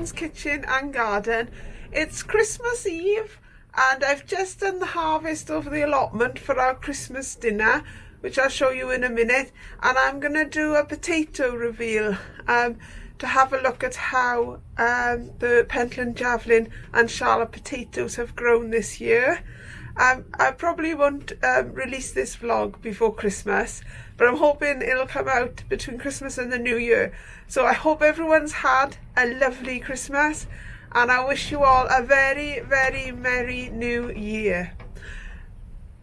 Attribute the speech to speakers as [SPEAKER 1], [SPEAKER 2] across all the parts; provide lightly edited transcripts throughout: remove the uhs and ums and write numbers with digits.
[SPEAKER 1] Bethan's kitchen and garden. It's Christmas Eve and I've just done the harvest over the allotment for our Christmas dinner, which I'll show you in a minute, and I'm going to do a potato reveal to have a look at how the Pentland Javelin and Charlotte potatoes have grown this year. I probably won't release this vlog before Christmas, but I'm hoping it'll come out between Christmas and the New Year. So I hope everyone's had a lovely Christmas, and I wish you all a very, very Merry New Year.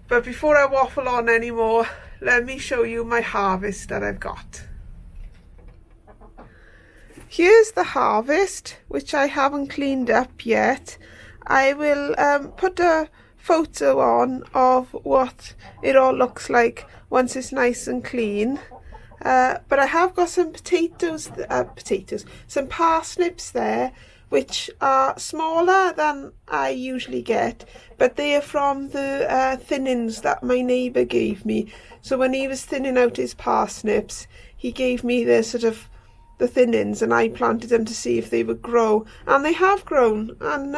[SPEAKER 1] But before I waffle on anymore, let me show you my harvest that I've got. Here's the harvest, which I haven't cleaned up yet. I will put a photo on of what it all looks like once it's nice and clean. But I have got some some parsnips there, which are smaller than I usually get, but they are from the thinnings that my neighbour gave me. So when he was thinning out his parsnips, he gave me the the thinnings, and I planted them to see if they would grow, and they have grown, and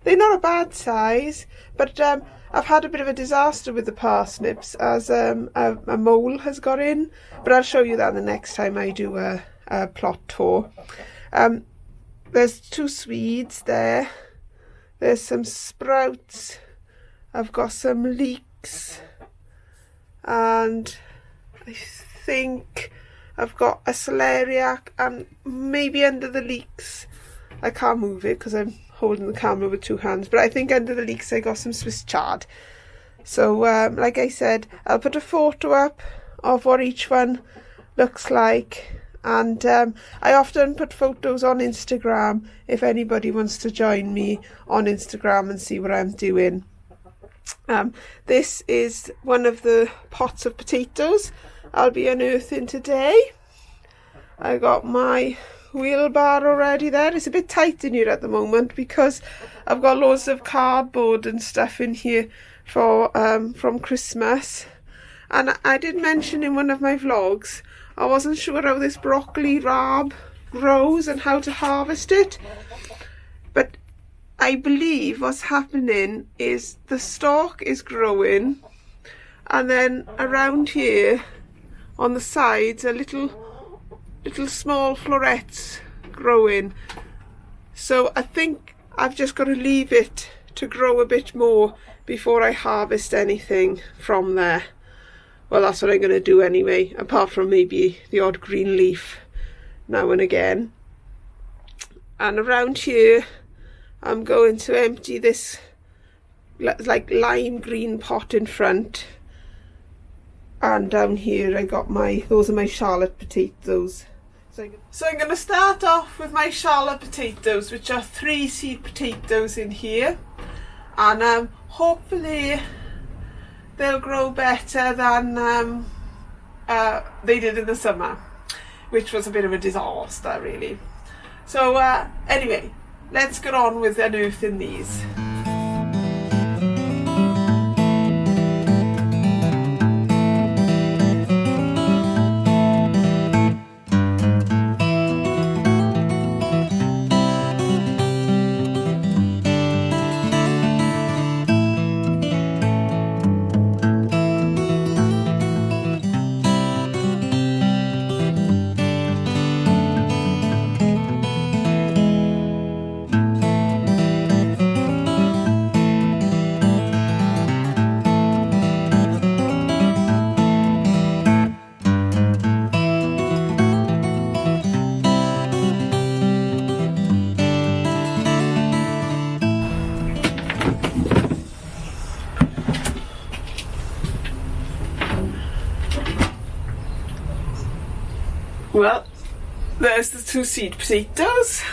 [SPEAKER 1] they're not a bad size, but I've had a bit of a disaster with the parsnips as a mole has got in, but I'll show you that the next time I do a plot tour. There's 2 Swedes there, there's some sprouts, I've got some leeks, and I think I've got a celeriac, and maybe under the leeks, I can't move it because I'm holding the camera with 2 hands, but I think under the leeks I got some Swiss chard. So like I said, I'll put a photo up of what each one looks like, and I often put photos on Instagram if anybody wants to join me on Instagram and see what I'm doing. This is one of the pots of potatoes I'll be unearthing today. I got my wheelbarrow ready there. It's a bit tight in here at the moment because I've got loads of cardboard and stuff in here for from Christmas. And I did mention in one of my vlogs I wasn't sure how this broccoli rabe grows and how to harvest it, but I believe what's happening is the stalk is growing, and then around here on the sides are little small florets growing. So I think I've just got to leave it to grow a bit more before I harvest anything from there. Well, that's what I'm going to do anyway, apart from maybe the odd green leaf now and again. And around here I'm going to empty this like lime green pot in front, and down here I got those are my Charlotte potatoes. So I'm going to start off with my Charlotte potatoes, which are 3 seed potatoes in here, and hopefully they'll grow better than they did in the summer, which was a bit of a disaster really. So anyway, let's get on with unearthing these. Well, there's the 2 seed potatoes.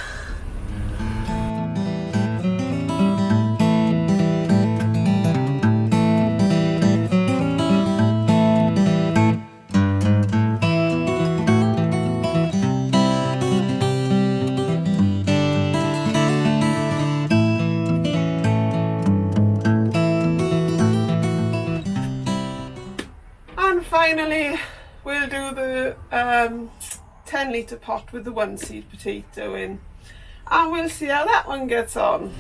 [SPEAKER 1] And finally, we'll do the 10 litre pot with the 1 seed potato in. and we'll see how that one gets on.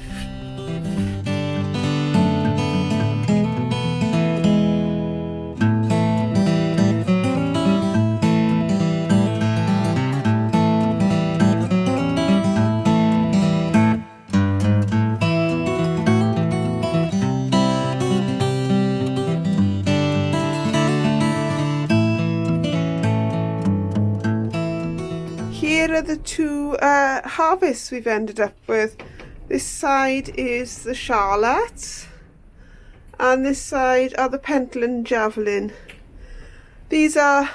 [SPEAKER 1] Here are the two harvests we've ended up with. This side is the Charlotte and this side are the Pentland Javelin. These are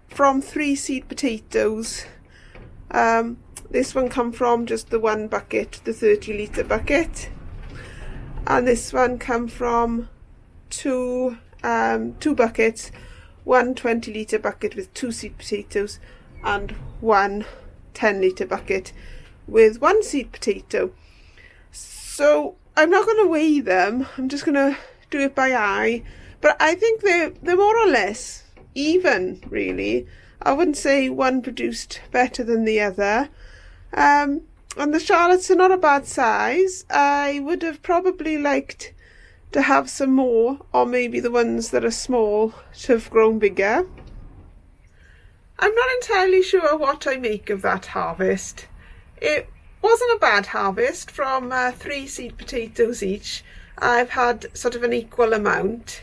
[SPEAKER 1] from 3 seed potatoes. This one come from just the one bucket, the 30-litre bucket, and this one come from two buckets, one 20-litre bucket with 2 seed potatoes and one 10-litre bucket with 1 seed potato. So I'm not going to weigh them, I'm just going to do it by eye, but I think they're more or less even, really. I wouldn't say one produced better than the other. And the Charlottes are not a bad size. I would have probably liked to have some more, or maybe the ones that are small to have grown bigger. I'm not entirely sure what I make of that harvest. It wasn't a bad harvest from 3 seed potatoes each. I've had sort of an equal amount.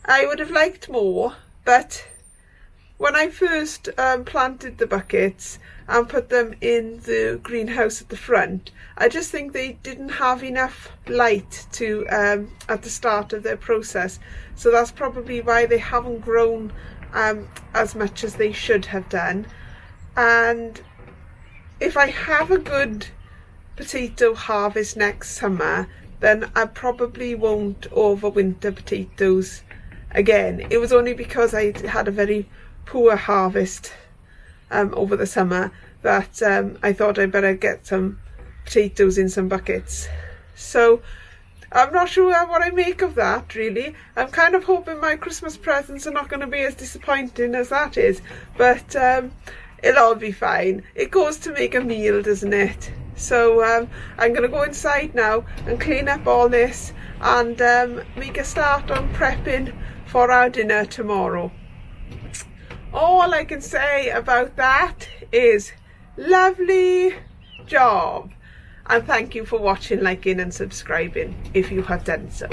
[SPEAKER 1] I would have liked more, but when I first planted the buckets and put them in the greenhouse at the front, I just think they didn't have enough light to at the start of their process. So that's probably why they haven't grown as much as they should have done. And if I have a good potato harvest next summer, then I probably won't overwinter potatoes again. It was only because I had a very poor harvest over the summer that I thought I'd better get some potatoes in some buckets. So I'm not sure what I make of that, really. I'm kind of hoping my Christmas presents are not going to be as disappointing as that is, but it'll all be fine. It goes to make a meal, doesn't it? So I'm going to go inside now and clean up all this and make a start on prepping for our dinner tomorrow. All I can say about that is lovely job. And thank you for watching, liking and subscribing if you have done so.